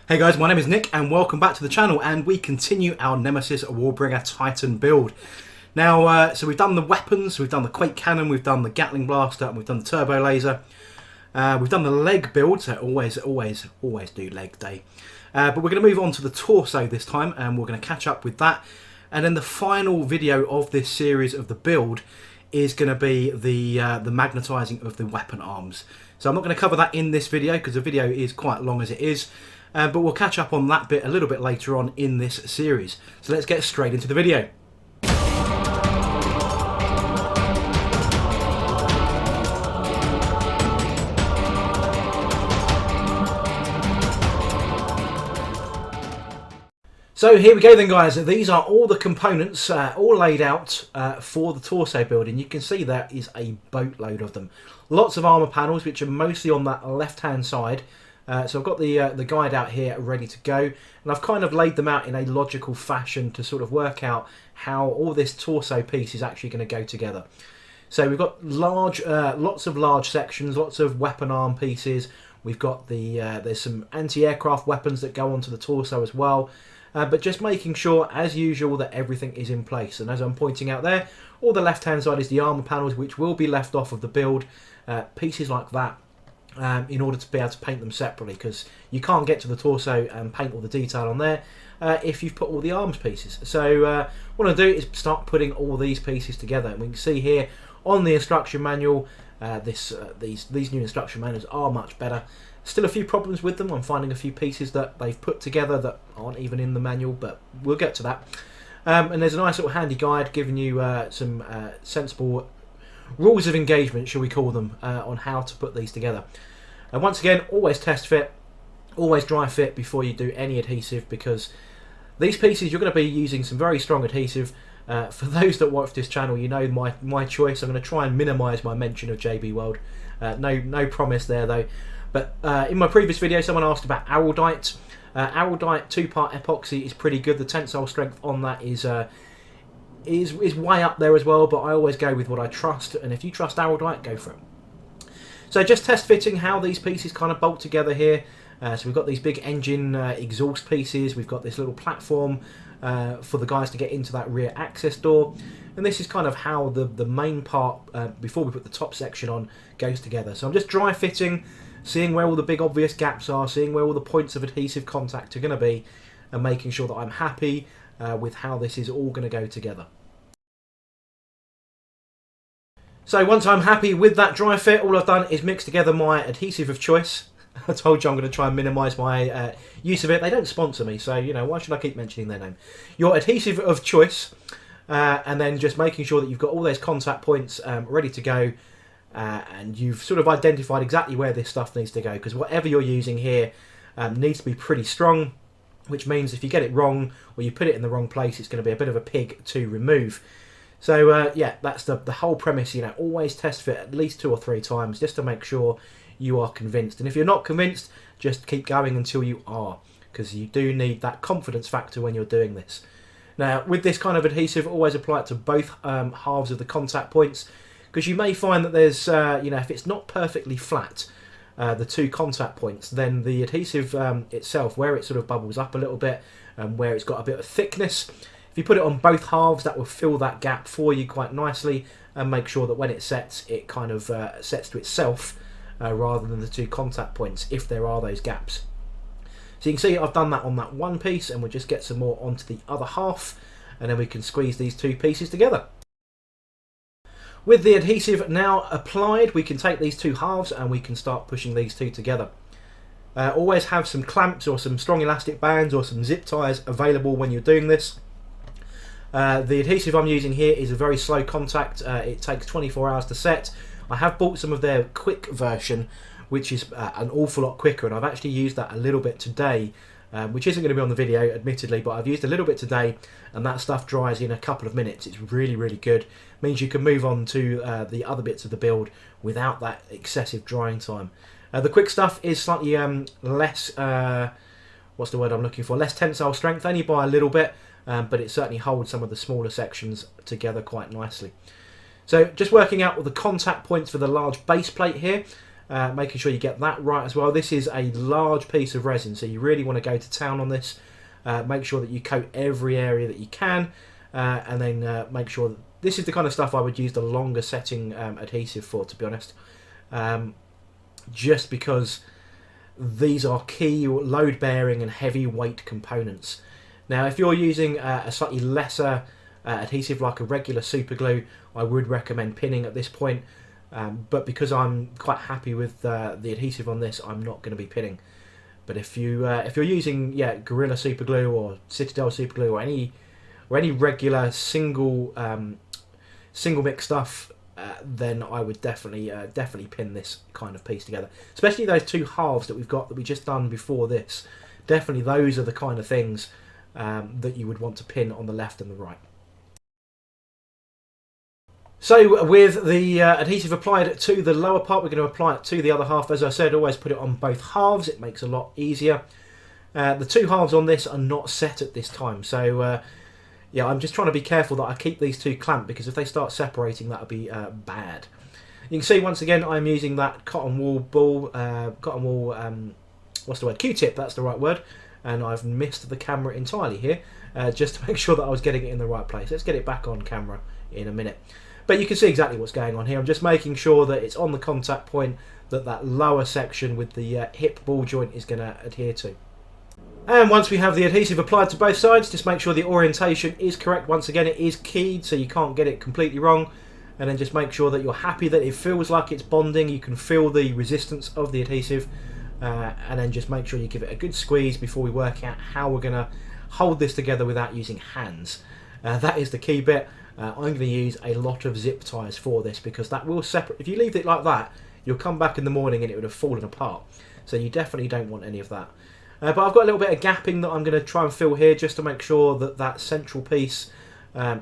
Hey guys, my name is Nick and welcome back to the channel, and we continue our Nemesis Warbringer Titan build. Now, so we've done the weapons, we've done the Quake Cannon, we've done the Gatling Blaster, and we've done the Turbo Laser. We've done the leg build, so always do leg day. But we're going to move on to the torso this time, and we're going to catch up with that. And then the final video of this series of the build is going to be the magnetising of the weapon arms. So I'm not going to cover that in this video because the video is quite long as it is. But we'll catch up on that bit a little bit later on in this series. So let's get straight into the video. So here we go then, guys. These are all the components all laid out for the torso build, and you can see there is a boatload of them. Lots of armour panels which are mostly on that left hand side. So I've got the guide out here ready to go, and I've kind of laid them out in a logical fashion to sort of work out how all this torso piece is actually going to go together. So we've got lots of large sections, lots of weapon arm pieces. We've got there's some anti-aircraft weapons that go onto the torso as well. But just making sure, as usual, that everything is in place. And as I'm pointing out there, all the left-hand side is the armour panels, which will be left off of the build. Pieces like that. In order to be able to paint them separately, because you can't get to the torso and paint all the detail on there if you've put all the arms pieces. So what I'll do is start putting all these pieces together, and we can see here on the instruction manual these new instruction manuals are much better. Still a few problems with them. I'm finding a few pieces that they've put together that aren't even in the manual, but we'll get to that. And there's a nice little handy guide giving you some sensible rules of engagement, shall we call them, on how to put these together. And once again, always test fit, always dry fit before you do any adhesive, because these pieces you're going to be using some very strong adhesive. For those that watch this channel, you know my choice. I'm going to try and minimise my mention of JB World. No promise there though. But in my previous video, someone asked about Araldite. Araldite 2-part epoxy is pretty good. The tensile strength on that is way up there as well, but I always go with what I trust, and if you trust Araldite, go for it. So just test fitting how these pieces kind of bolt together here. So we've got these big engine exhaust pieces, we've got this little platform for the guys to get into that rear access door, and this is kind of how the main part, before we put the top section on, goes together. So I'm just dry fitting, seeing where all the big obvious gaps are, seeing where all the points of adhesive contact are going to be, and making sure that I'm happy with how this is all going to go together. So once I'm happy with that dry fit, all I've done is mix together my adhesive of choice. I told you I'm going to try and minimise my use of it. They don't sponsor me, so you know, why should I keep mentioning their name? Your adhesive of choice, and then just making sure that you've got all those contact points ready to go, and you've sort of identified exactly where this stuff needs to go, because whatever you're using here needs to be pretty strong, which means if you get it wrong or you put it in the wrong place, it's going to be a bit of a pig to remove. So yeah, that's the whole premise. You know, always test fit at least 2 or 3 times just to make sure you are convinced. And if you're not convinced, just keep going until you are, because you do need that confidence factor when you're doing this. Now, with this kind of adhesive, always apply it to both halves of the contact points, because you may find that there's, you know, if it's not perfectly flat, the 2 contact points, then the adhesive itself, where it sort of bubbles up a little bit and where it's got a bit of thickness, if you put it on both halves, that will fill that gap for you quite nicely and make sure that when it sets, it kind of sets to itself rather than the 2 contact points, if there are those gaps. So you can see I've done that on that one piece, and we'll just get some more onto the other half, and then we can squeeze these 2 pieces together. With the adhesive now applied, we can take these 2 halves and we can start pushing these 2 together. Always have some clamps or some strong elastic bands or some zip ties available when you're doing this. The adhesive I'm using here is a very slow contact. It takes 24 hours to set. I have bought some of their quick version, which is an awful lot quicker, and I've actually used that a little bit today, which isn't going to be on the video admittedly, but I've used a little bit today, and that stuff dries in a couple of minutes. It's really, really good. Means you can move on to the other bits of the build without that excessive drying time. The quick stuff is slightly less, what's the word I'm looking for, less tensile strength, only by a little bit, but it certainly holds some of the smaller sections together quite nicely. So just working out all the contact points for the large base plate here. making sure you get that right as well. This is a large piece of resin, so you really want to go to town on this. Make sure that you coat every area that you can, and then make sure that this is the kind of stuff I would use the longer setting adhesive for, to be honest, just because these are key load bearing and heavy weight components. Now if you're using a slightly lesser adhesive like a regular super glue, I would recommend pinning at this point, but because I'm quite happy with the adhesive on this, I'm not going to be pinning. But if you're using Gorilla super glue or Citadel super glue or any regular single mix stuff, then I would definitely pin this kind of piece together. Especially those two halves that we just done before this. Definitely those are the kind of things that you would want to pin on the left and the right. So with the adhesive applied to the lower part, we're going to apply it to the other half. As I said, always put it on both halves. It makes it a lot easier. The two halves on this are not set at this time, so yeah, I'm just trying to be careful that I keep these two clamped, because if they start separating, that'll be bad. You can see once again I'm using that cotton wool what's the word? Q-tip, that's the right word. And I've missed the camera entirely here, just to make sure that I was getting it in the right place. Let's get it back on camera in a minute. But you can see exactly what's going on here. I'm just making sure that it's on the contact point that lower section with the hip ball joint is going to adhere to. And once we have the adhesive applied to both sides, just make sure the orientation is correct. Once again, it is keyed, so you can't get it completely wrong. And then just make sure that you're happy that it feels like it's bonding. You can feel the resistance of the adhesive. And then just make sure you give it a good squeeze before we work out how we're going to hold this together without using hands. That is the key bit. I'm going to use a lot of zip ties for this, because that will separate. If you leave it like that, you'll come back in the morning and it would have fallen apart. So you definitely don't want any of that. But I've got a little bit of gapping that I'm going to try and fill here, just to make sure that that central piece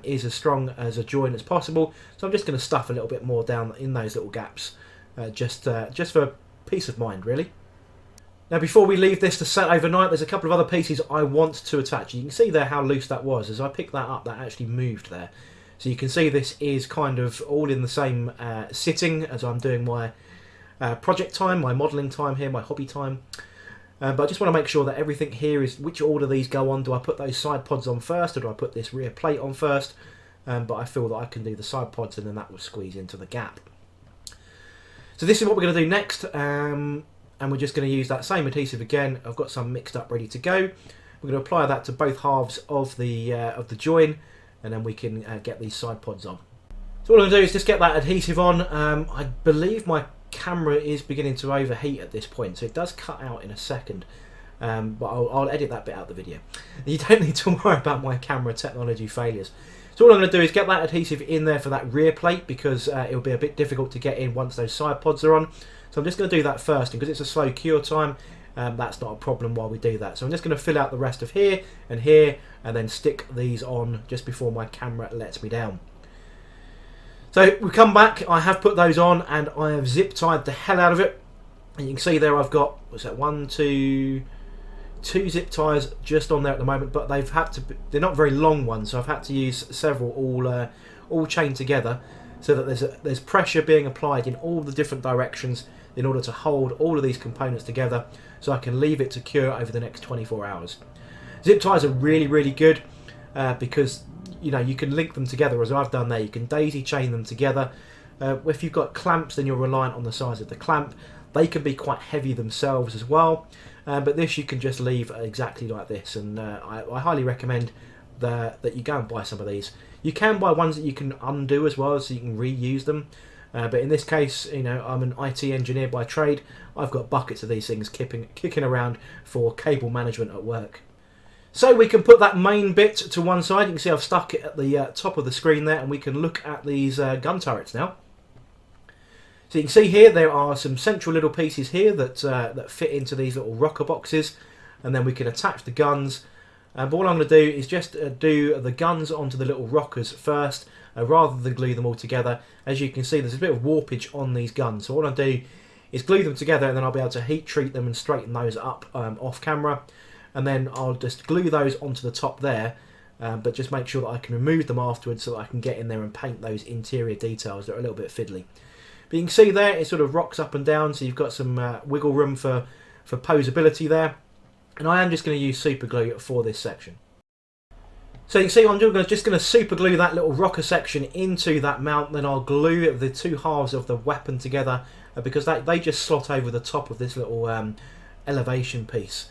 is as strong as a joint as possible. So I'm just going to stuff a little bit more down in those little gaps, just for peace of mind, really. Now before we leave this to set overnight, there's a couple of other pieces I want to attach. You can see there how loose that was. As I picked that up, that actually moved there. So you can see this is kind of all in the same sitting as I'm doing my project time, my modelling time here, my hobby time. But I just want to make sure that everything here is which order these go on. Do I put those side pods on first, or do I put this rear plate on first? But I feel that I can do the side pods, and then that will squeeze into the gap. So this is what we're going to do next. And we're just going to use that same adhesive again. I've got some mixed up ready to go. We're going to apply that to both halves of the join, and then we can get these side pods on. So what I'm going to do is just get that adhesive on. I believe my camera is beginning to overheat at this point, so it does cut out in a second. But I'll edit that bit out of the video. You don't need to worry about my camera technology failures. So all I'm going to do is get that adhesive in there for that rear plate, because it'll be a bit difficult to get in once those side pods are on. So I'm just going to do that first, and because it's a slow cure time, that's not a problem while we do that. So I'm just going to fill out the rest of here, and then stick these on just before my camera lets me down. So we come back, I have put those on, and I have zip tied the hell out of it. And you can see there I've got, what's that, two zip ties just on there at the moment, but they've had to, they're not very long ones, so I've had to use several all chained together, so that there's pressure being applied in all the different directions in order to hold all of these components together, so I can leave it to cure over the next 24 hours. Zip ties are really good, because you know, you can link them together as I've done there. You can daisy chain them together. If you've got clamps, then you're reliant on the size of the clamp. They can be quite heavy themselves as well, but this you can just leave exactly like this, and I highly recommend that you go and buy some of these. You can buy ones that you can undo as well, so you can reuse them. But in this case, you know, I'm an IT engineer by trade. I've got buckets of these things kicking around for cable management at work. So we can put that main bit to one side. You can see I've stuck it at the top of the screen there, and we can look at these gun turrets now. So you can see here there are some central little pieces here that fit into these little rocker boxes, and then we can attach the guns. But what I'm going to do is just do the guns onto the little rockers first, rather than glue them all together. As you can see, there's a bit of warpage on these guns. So what I'll do is glue them together, and then I'll be able to heat treat them and straighten those up off camera. And then I'll just glue those onto the top there, but just make sure that I can remove them afterwards, so that I can get in there and paint those interior details that are a little bit fiddly. But you can see there it sort of rocks up and down, so you've got some wiggle room for posability there. And I am just going to use super glue for this section. So you can see I'm just going to super glue that little rocker section into that mount, then I'll glue the two halves of the weapon together because they just slot over the top of this little elevation piece.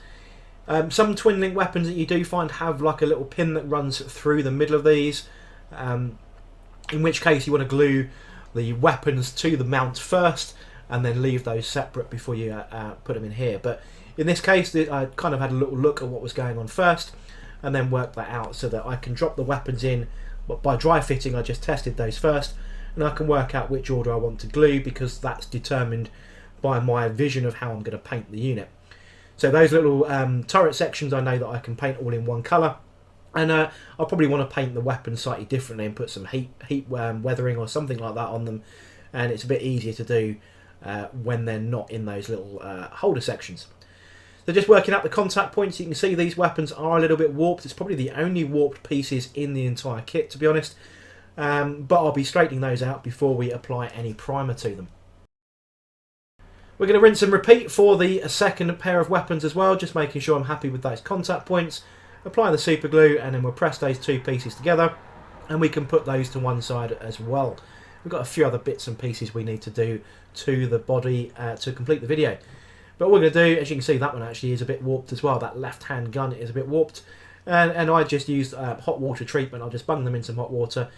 Some twin link weapons that you do find have like a little pin that runs through the middle of these, in which case you want to glue the weapons to the mount first and then leave those separate before you put them in here. But in this case I kind of had a little look at what was going on first and then worked that out so that I can drop the weapons in. But by dry fitting I just tested those first, and I can work out which order I want to glue because that's determined by my vision of how I'm going to paint the unit. So those little turret sections I know that I can paint all in one colour, and I'll probably want to paint the weapons slightly differently and put some heat weathering or something like that on them, and it's a bit easier to do when they're not in those little holder sections. So just working out the contact points, you can see these weapons are a little bit warped. It's probably the only warped pieces in the entire kit, to be honest. But I'll be straightening those out before we apply any primer to them. We're going to rinse and repeat for the second pair of weapons as well, just making sure I'm happy with those contact points. Apply the super glue and then we'll press those two pieces together and we can put those to one side as well. We've got a few other bits and pieces we need to do to the body to complete the video. But what we're going to do, as you can see, that one actually is a bit warped as well. That left-hand gun is a bit warped. And I just used hot water treatment. I'll just bung them in some hot water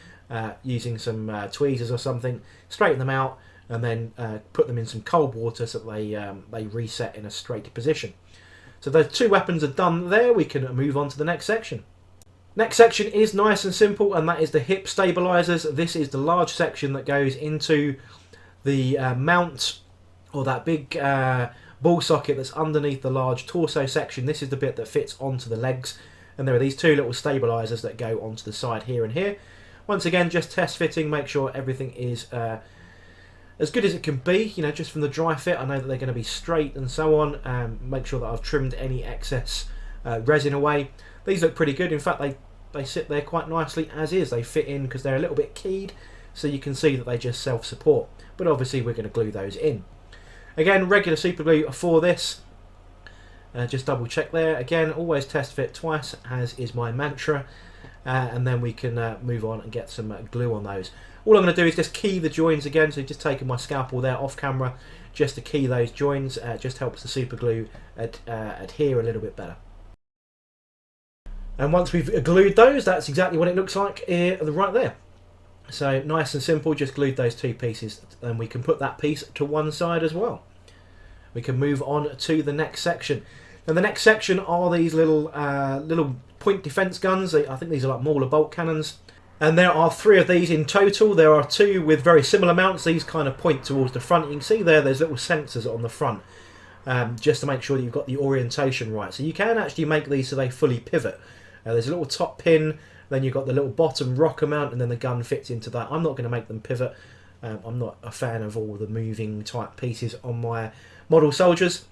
using some tweezers or something, straighten them out, and then put them in some cold water so that they reset in a straight position. So those two weapons are done there. We can move on to the next section. Next section is nice and simple, and that is the hip stabilizers. This is the large section that goes into the mount, or that big ball socket that's underneath the large torso section. This is the bit that fits onto the legs, and there are these two little stabilizers that go onto the side here and here. Once again, just test fitting, make sure everything is as good as it can be, you know, just from the dry fit. I know that they're going to be straight and so on. Make sure that I've trimmed any excess resin away. These look pretty good. In fact, they sit there quite nicely as is. They fit in because they're a little bit keyed, so you can see that they just self-support. But obviously we're going to glue those in. Again, regular super glue for this. Just double check there. Again, always test fit twice, as is my mantra. And then we can move on and get some glue on those. All I'm going to do is just key the joins again. So just taking my scalpel there off camera just to key those joins. Just helps the super glue adhere a little bit better. And once we've glued those, that's exactly what it looks like right there. So nice and simple, just glued those two pieces, and we can put that piece to one side as well. We can move on to the next section. Now the next section are these little point defense guns. I think these are like Mauler bolt cannons. And there are 3 of these in total. There are 2 with very similar mounts. These kind of point towards the front. You can see there's little sensors on the front, just to make sure that you've got the orientation right. So you can actually make these so they fully pivot. There's a little top pin, then you've got the little bottom rocker mount, and then the gun fits into that. I'm not going to make them pivot. I'm not a fan of all the moving type pieces on my model soldiers,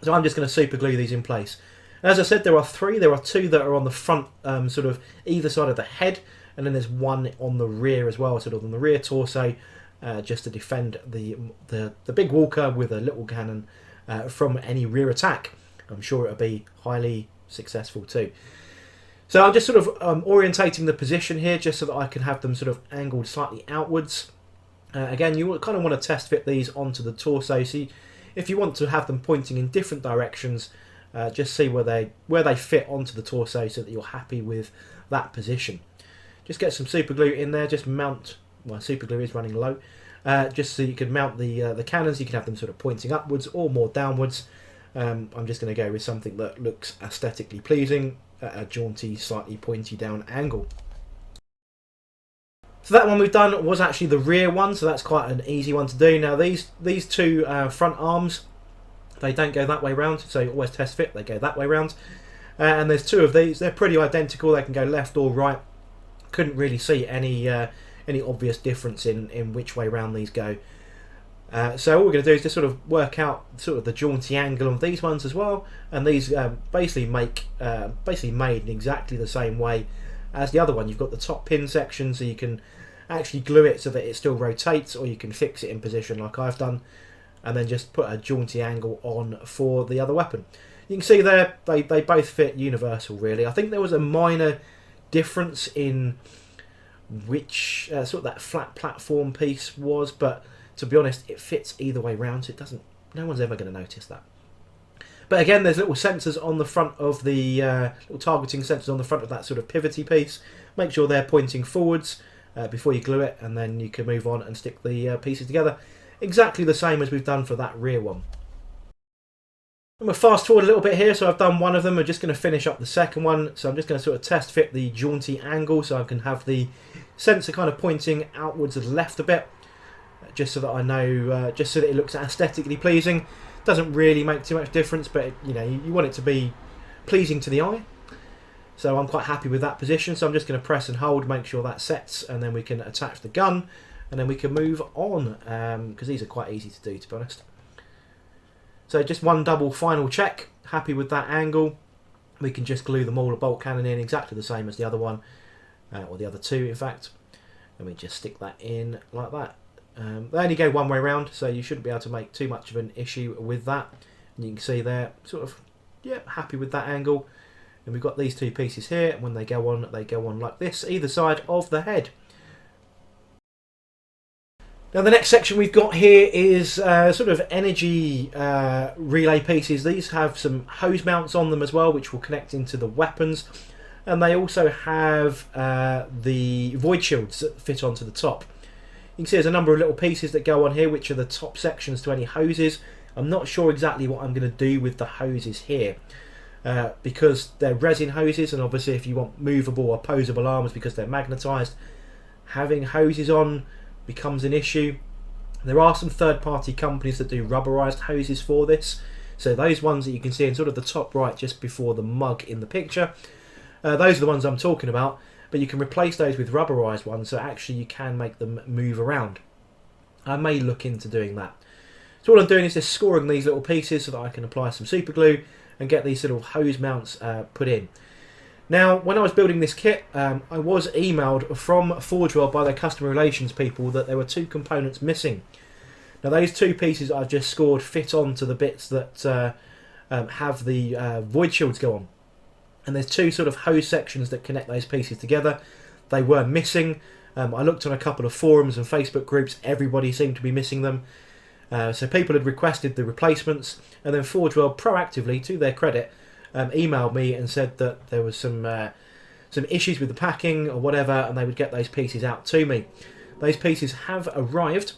so I'm just going to super glue these in place. As I said, there are 3. There are 2 that are on the front, sort of either side of the head, and then there's 1 on the rear as well, sort of on the rear torso, just to defend the big walker with a little cannon from any rear attack. I'm sure it'll be highly successful too. So I'm just sort of orientating the position here just so that I can have them sort of angled slightly outwards. Again, you kind of want to test fit these onto the torso. So if you want to have them pointing in different directions, just see where they fit onto the torso so that you're happy with that position. Just get some super glue in there, just mount, well, super glue is running low, just so you can mount the cannons. You can have them sort of pointing upwards or more downwards. I'm just going to go with something that looks aesthetically pleasing at a jaunty, slightly pointy down angle. So that one we've done was actually the rear one, so that's quite an easy one to do. Now these 2 front arms, they don't go that way round, so you always test fit, they go that way round. And there's 2 of these, they're pretty identical, they can go left or right. Couldn't really see any obvious difference in which way round these go. So all we're going to do is just sort of work out sort of the jaunty angle of these ones as well, and these basically made in exactly the same way as the other one. You've got the top pin section, so you can actually glue it so that it still rotates, or you can fix it in position like I've done, and then just put a jaunty angle on for the other weapon. You can see there, they both fit universal really. I think there was a minor difference in which sort of that flat platform piece was, but to be honest, it fits either way round, so it doesn't, no one's ever going to notice that. But again, there's little sensors on the front of the little targeting sensors on the front of that sort of pivoty piece. Make sure they're pointing forwards before you glue it, and then you can move on and stick the pieces together. Exactly the same as we've done for that rear one. I'm going to fast forward a little bit here, so I've done one of them. I'm just going to finish up the second one. So I'm just going to sort of test fit the jaunty angle, so I can have the sensor kind of pointing outwards and left a bit, just so that I know, just so that it looks aesthetically pleasing. Doesn't really make too much difference, but you know, you want it to be pleasing to the eye. So I'm quite happy with that position. So I'm just going to press and hold, make sure that sets, and then we can attach the gun, and then we can move on, because these are quite easy to do, to be honest. So just one double final check, happy with that angle. We can just glue the Mauler bolt cannon in exactly the same as the other one, or the other two in fact, and we just stick that in like that. They only go one way round, so you shouldn't be able to make too much of an issue with that. And you can see there, sort of, yeah, happy with that angle. And we've got these two pieces here, and when they go on like this, either side of the head. Now the next section we've got here is sort of energy relay pieces. These have some hose mounts on them as well, which will connect into the weapons. And they also have the void shields that fit onto the top. You can see there's a number of little pieces that go on here, which are the top sections to any hoses. I'm not sure exactly what I'm going to do with the hoses here, because they're resin hoses, and obviously if you want movable or posable arms because they're magnetised, having hoses on becomes an issue. There are some third-party companies that do rubberized hoses for this, so those ones that you can see in sort of the top right just before the mug in the picture, those are the ones I'm talking about, but you can replace those with rubberized ones, so actually you can make them move around. I may look into doing that. So all I'm doing is just scoring these little pieces so that I can apply some super glue and get these little hose mounts put in. Now, when I was building this kit, I was emailed from Forgeworld by their customer relations people that there were two components missing. Now, those two pieces I've just scored fit onto the bits that have the void shields go on. And there's two sort of hose sections that connect those pieces together. They were missing. I looked on a couple of forums and Facebook groups. Everybody seemed to be missing them. So people had requested the replacements, and then Forgeworld proactively, to their credit, emailed me and said that there was some issues with the packing or whatever, and they would get those pieces out to me. Those pieces have arrived,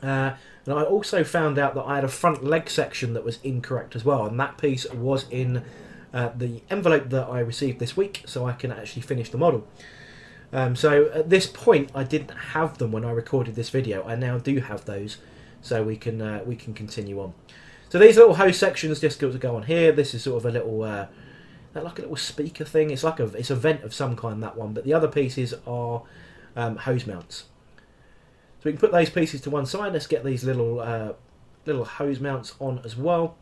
and I also found out that I had a front leg section that was incorrect as well, and that piece was in the envelope that I received this week, so I can actually finish the model. So at this point I didn't have them when I recorded this video. I now do have those, so we can continue on. So these little hose sections just go on here. This is sort of a little, like a little speaker thing. It's like it's a vent of some kind, that one. But the other pieces are hose mounts. So we can put those pieces to one side. Let's get these little hose mounts on as well.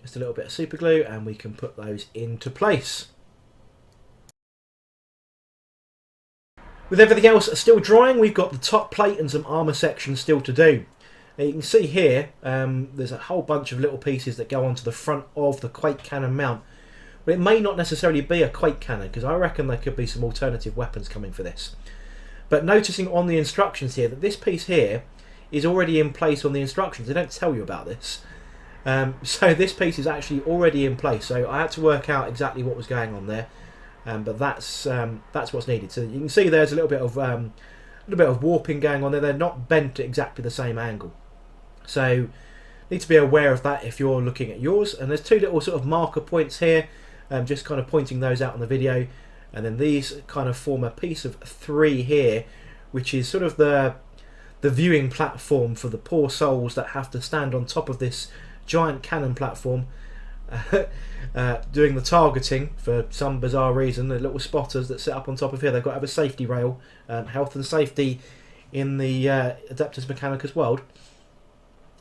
Just a little bit of super glue, and we can put those into place. With everything else still drying, we've got the top plate and some armour sections still to do. Now you can see here, there's a whole bunch of little pieces that go onto the front of the Quake Cannon mount. But it may not necessarily be a Quake Cannon, because I reckon there could be some alternative weapons coming for this. But noticing on the instructions here that this piece here is already in place on the instructions. They don't tell you about this. So this piece is actually already in place. So I had to work out exactly what was going on there. But that's what's needed. So you can see there's a little bit of warping going on there. They're not bent at exactly the same angle. So need to be aware of that if you're looking at yours. And there's two little sort of marker points here, just kind of pointing those out on the video. And then these kind of form a piece of three here, which is sort of the viewing platform for the poor souls that have to stand on top of this giant cannon platform, doing the targeting for some bizarre reason. The little spotters that sit up on top of here, they've got to have a safety rail, health and safety in the Adeptus Mechanicus world,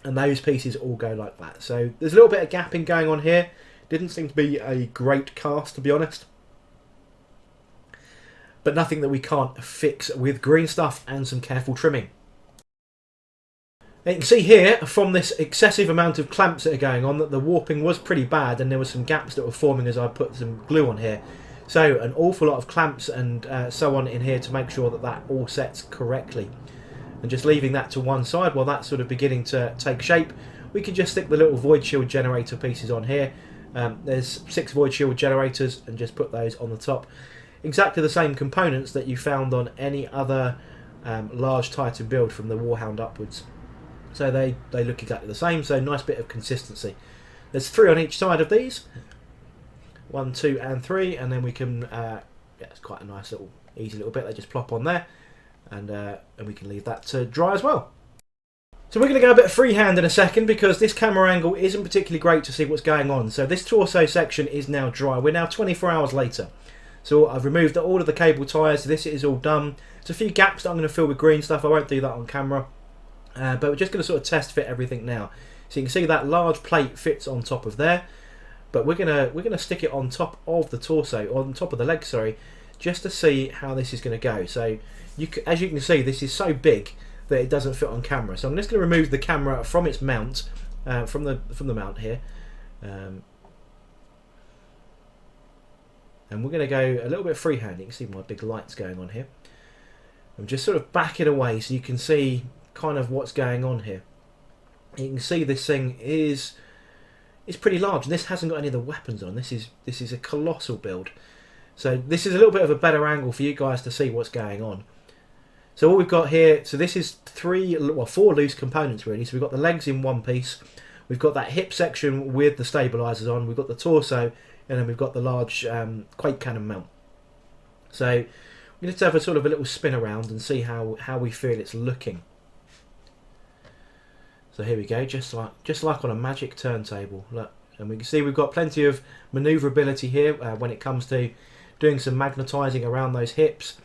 and those pieces all go like that. So there's a little bit of gapping going on here. Didn't seem to be a great cast, to be honest. but nothing that we can't fix with green stuff and some careful trimming. You can see here from this excessive amount of clamps that are going on that the warping was pretty bad, and there were some gaps that were forming as I put some glue on here. So an awful lot of clamps and so on in here to make sure that that all sets correctly. And just leaving that to one side while that's sort of beginning to take shape, we can just stick the little void shield generator pieces on here. There's 6 void shield generators, and just put those on the top. Exactly the same components that you found on any other large Titan build from the Warhound upwards. So they look exactly the same, so nice bit of consistency. There's 3 on each side of these. 1, 2 and 3, and then we can, yeah, it's quite a nice little, easy little bit. They just plop on there, and we can leave that to dry as well. So we're going to go a bit freehand in a second, because this camera angle isn't particularly great to see what's going on. So this torso section is now dry. We're now 24 hours later. So I've removed all of the cable ties. This is all done. There's a few gaps that I'm going to fill with green stuff. I won't do that on camera. But we're just going to sort of test fit everything now. So you can see that large plate fits on top of there, but we're gonna stick it on top of the torso, or on top of the leg, sorry, just to see how this is going to go. So as you can see, this is so big that it doesn't fit on camera. So I'm just going to remove the camera from its mount, from the mount here, and we're going to go a little bit freehand. You can see my big lights going on here. I'm just sort of backing away so you can see kind of what's going on here. You can see this thing is pretty large, and this hasn't got any of the weapons on. This is a colossal build. So this is a little bit of a better angle for you guys to see what's going on. So what we've got here, so this is 4 loose components really. So we've got the legs in one piece, we've got that hip section with the stabilizers on, we've got the torso, and then we've got the large quake cannon mount. So we're going to have a sort of a little spin around and see how we feel it's looking. So here we go, just like on a magic turntable. Look, and we can see we've got plenty of manoeuvrability here when it comes to doing some magnetising around those hips.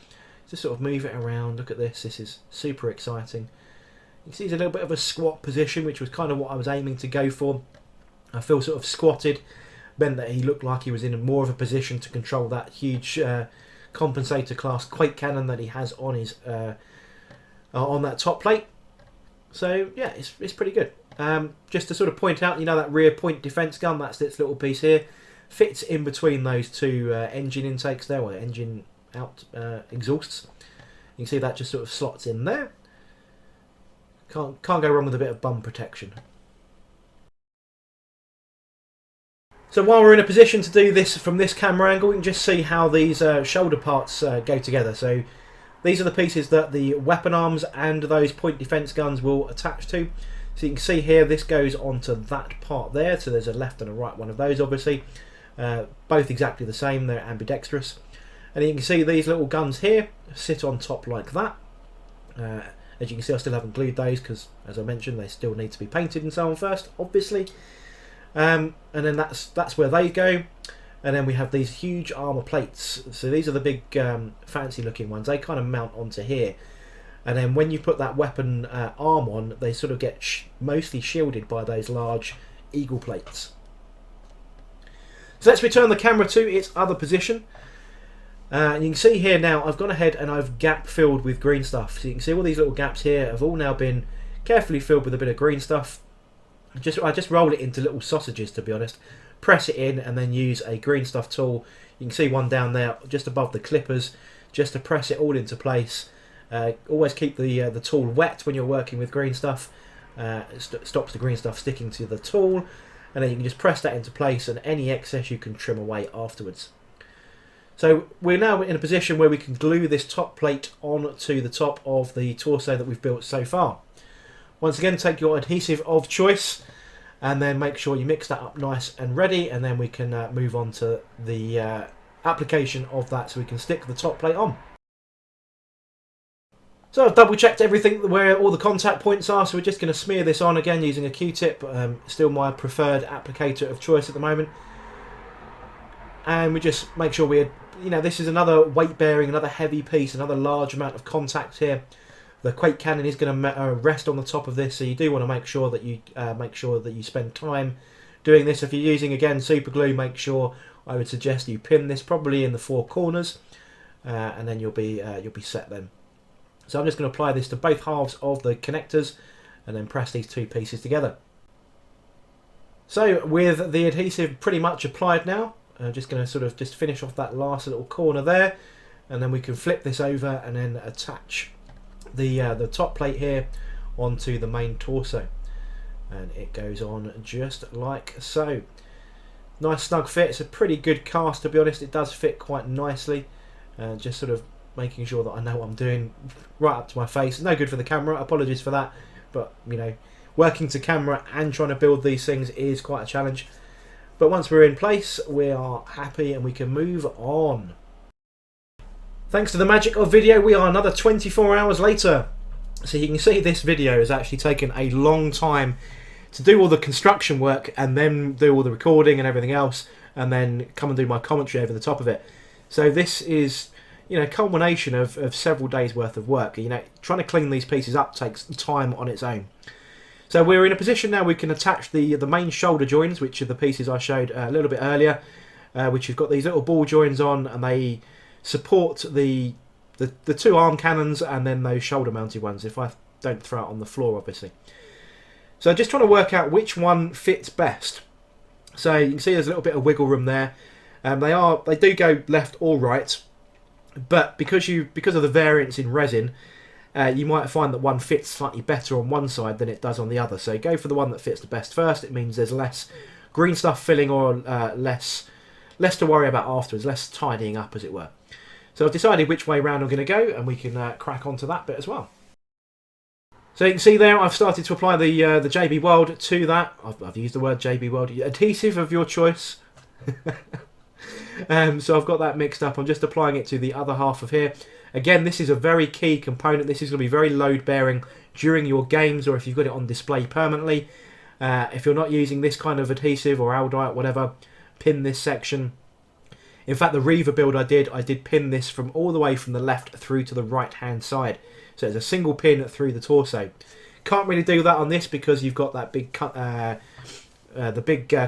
Just sort of move it around. Look at this. This is super exciting. You can see it's a little bit of a squat position, which was kind of what I was aiming to go for. I feel sort of squatted, meant that he looked like he was in more of a position to control that huge compensator class quake cannon that he has on his on that top plate. So yeah, it's pretty good. Just to sort of point out, you know, that rear point defence gun, that's this little piece here, fits in between those 2 engine intakes there, or engine out exhausts. You can see that just sort of slots in there. Can't go wrong with a bit of bum protection. So while we're in a position to do this from this camera angle, we can just see how these shoulder parts go together. So these are the pieces that the weapon arms and those point defence guns will attach to. So you can see here, this goes onto that part there. So there's a left and a right one of those, obviously. Both exactly the same, they're ambidextrous. And you can see these little guns here sit on top like that. As you can see, I still haven't glued those because, as I mentioned, they still need to be painted and so on first, obviously. And then that's where they go. And then we have these huge armour plates. So these are the big fancy looking ones. They kind of mount onto here. And then when you put that weapon arm on, they sort of get mostly shielded by those large eagle plates. So let's return the camera to its other position. And you can see here now, I've gone ahead and I've gap filled with green stuff. So you can see all these little gaps here have all now been carefully filled with a bit of green stuff. I just roll it into little sausages, to be honest. Press it in and then use a green stuff tool. You can see one down there just above the clippers, just to press it all into place. Always keep the tool wet when you're working with green stuff. It stops the green stuff sticking to the tool, and then you can just press that into place, and any excess you can trim away afterwards. So we're now in a position where we can glue this top plate onto the top of the torso that we've built so far. Once again, take your adhesive of choice and then make sure you mix that up nice and ready, and then we can move on to the application of that so we can stick the top plate on. So I've double checked everything where all the contact points are, so we're just going to smear this on again using a Q-tip, still my preferred applicator of choice at the moment. And we just make sure this is another weight bearing, another heavy piece, another large amount of contact here. The quake cannon is going to rest on the top of this, so you do want to make sure that you spend time doing this. If you're using, again, super glue, make sure, I would suggest you pin this probably in the 4 corners. and then you'll be set then. So I'm just going to apply this to both halves of the connectors and then press these two pieces together. So with the adhesive pretty much applied now, I'm just going to sort of just finish off that last little corner there, and then we can flip this over and then attach the top plate here onto the main torso, and it goes on just like so. Nice snug fit. It's a pretty good cast, to be honest. It does fit quite nicely, just sort of making sure that I know what I'm doing right up to my face. No good for the camera, apologies for that, but you know, working to camera and trying to build these things is quite a challenge. But once we're in place, we are happy and we can move on. Thanks to the magic of video, we are another 24 hours later. So you can see this video has actually taken a long time to do all the construction work and then do all the recording and everything else, and then come and do my commentary over the top of it. So this is, you know, culmination of several days worth of work. You know, trying to clean these pieces up takes time on its own. So we're in a position now we can attach the main shoulder joins, which are the pieces I showed a little bit earlier, which have got these little ball joins on, and they support the two arm cannons and then those shoulder mounted ones, if I don't throw it on the floor obviously. So just trying to work out which one fits best. So you can see there's a little bit of wiggle room there. They do go left or right, but because of the variance in resin, you might find that one fits slightly better on one side than it does on the other. So go for the one that fits the best first. It means there's less green stuff filling, or less to worry about afterwards, less tidying up as it were. So I've decided which way round I'm going to go, and we can crack onto that bit as well. So you can see there I've started to apply the JB Weld to that. I've used the word JB Weld, adhesive of your choice. So I've got that mixed up. I'm just applying it to the other half of here. Again, this is a very key component. This is going to be very load bearing during your games, or if you've got it on display permanently. If you're not using this kind of adhesive or aldite, whatever, pin this section. In fact, the Reaver build I did pin this from all the way from the left through to the right hand side. So it's a single pin through the torso. Can't really do that on this because you've got that big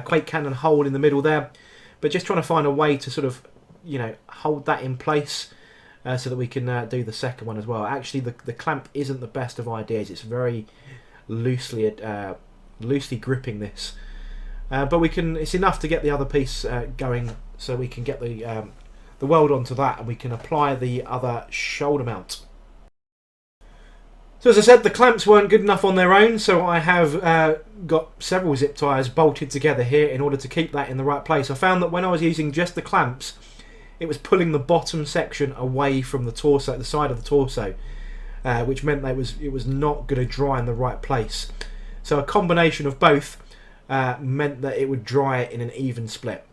quake cannon hole in the middle there. But just trying to find a way to sort of, you know, hold that in place so that we can do the second one as well. Actually, the clamp isn't the best of ideas. It's very loosely gripping this, but we can. It's enough to get the other piece going, so we can get the weld onto that, and we can apply the other shoulder mount. So as I said, the clamps weren't good enough on their own, so I have got several zip ties bolted together here in order to keep that in the right place. I found that when I was using just the clamps, it was pulling the bottom section away from the torso, the side of the torso, which meant that it was not going to dry in the right place. So a combination of both meant that it would dry in an even split.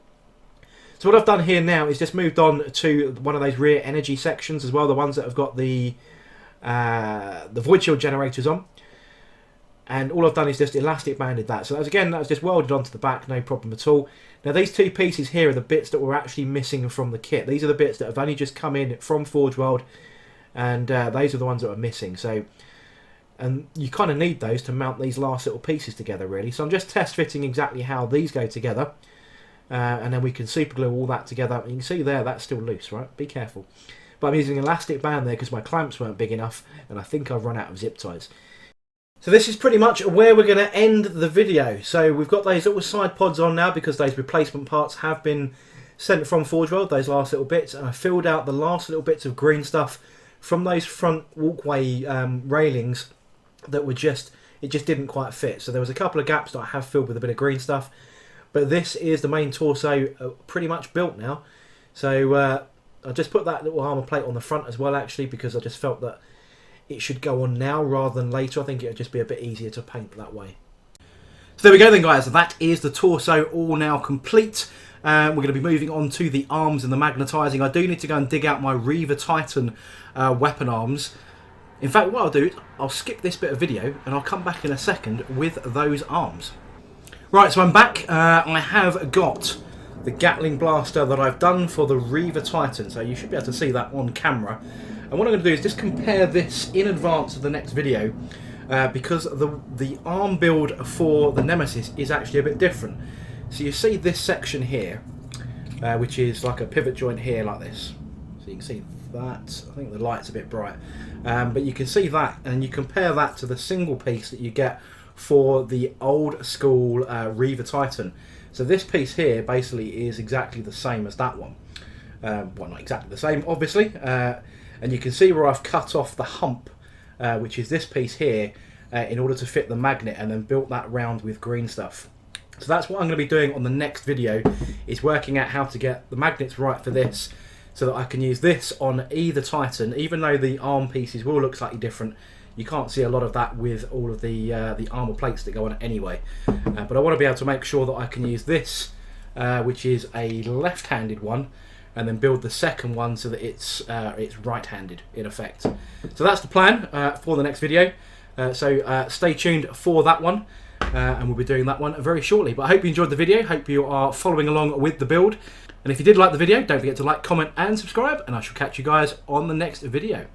So what I've done here now is just moved on to one of those rear energy sections as well, the ones that have got the void shield generators on, and all I've done is just elastic banded that. So that was just welded onto the back, no problem at all. Now these two pieces here are the bits that were actually missing from the kit. These are the bits that have only just come in from Forgeworld, and those are the ones that are missing. So, and you kind of need those to mount these last little pieces together really. So I'm just test fitting exactly how these go together, and then we can super glue all that together. You can see there that's still loose, right? Be careful. But I'm using an elastic band there because my clamps weren't big enough, and I think I've run out of zip ties. So this is pretty much where we're going to end the video. So we've got those little side pods on now because those replacement parts have been sent from Forgeworld, those last little bits, and I filled out the last little bits of green stuff from those front walkway railings that were it just didn't quite fit. So there was a couple of gaps that I have filled with a bit of green stuff, but this is the main torso pretty much built now. So I just put that little armour plate on the front as well, actually, because I just felt that it should go on now rather than later. I think it would just be a bit easier to paint that way. So there we go then, guys. That is the torso all now complete. We're going to be moving on to the arms and the magnetising. I do need to go and dig out my Reaver Titan weapon arms. In fact, what I'll do is I'll skip this bit of video and I'll come back in a second with those arms. Right, so I'm back. I have got the Gatling blaster that I've done for the Reaver Titan, so you should be able to see that on camera. And what I'm going to do is just compare this in advance of the next video, because the arm build for the Nemesis is actually a bit different. So you see this section here, which is like a pivot joint here like this. So you can see that. I think the light's a bit bright, but you can see that, and you compare that to the single piece that you get for the old school Reaver Titan. So this piece here basically is exactly the same as that one. Well, not exactly the same, obviously, and you can see where I've cut off the hump, which is this piece here, in order to fit the magnet, and then built that round with green stuff. So that's what I'm going to be doing on the next video, is working out how to get the magnets right for this, so that I can use this on either Titan. Even though the arm pieces will look slightly different, you can't see a lot of that with all of the armour plates that go on it anyway. But I want to be able to make sure that I can use this, which is a left-handed one, and then build the second one so that it's right-handed in effect. So that's the plan for the next video. So stay tuned for that one, and we'll be doing that one very shortly. But I hope you enjoyed the video. Hope you are following along with the build. And if you did like the video, don't forget to like, comment and subscribe, and I shall catch you guys on the next video.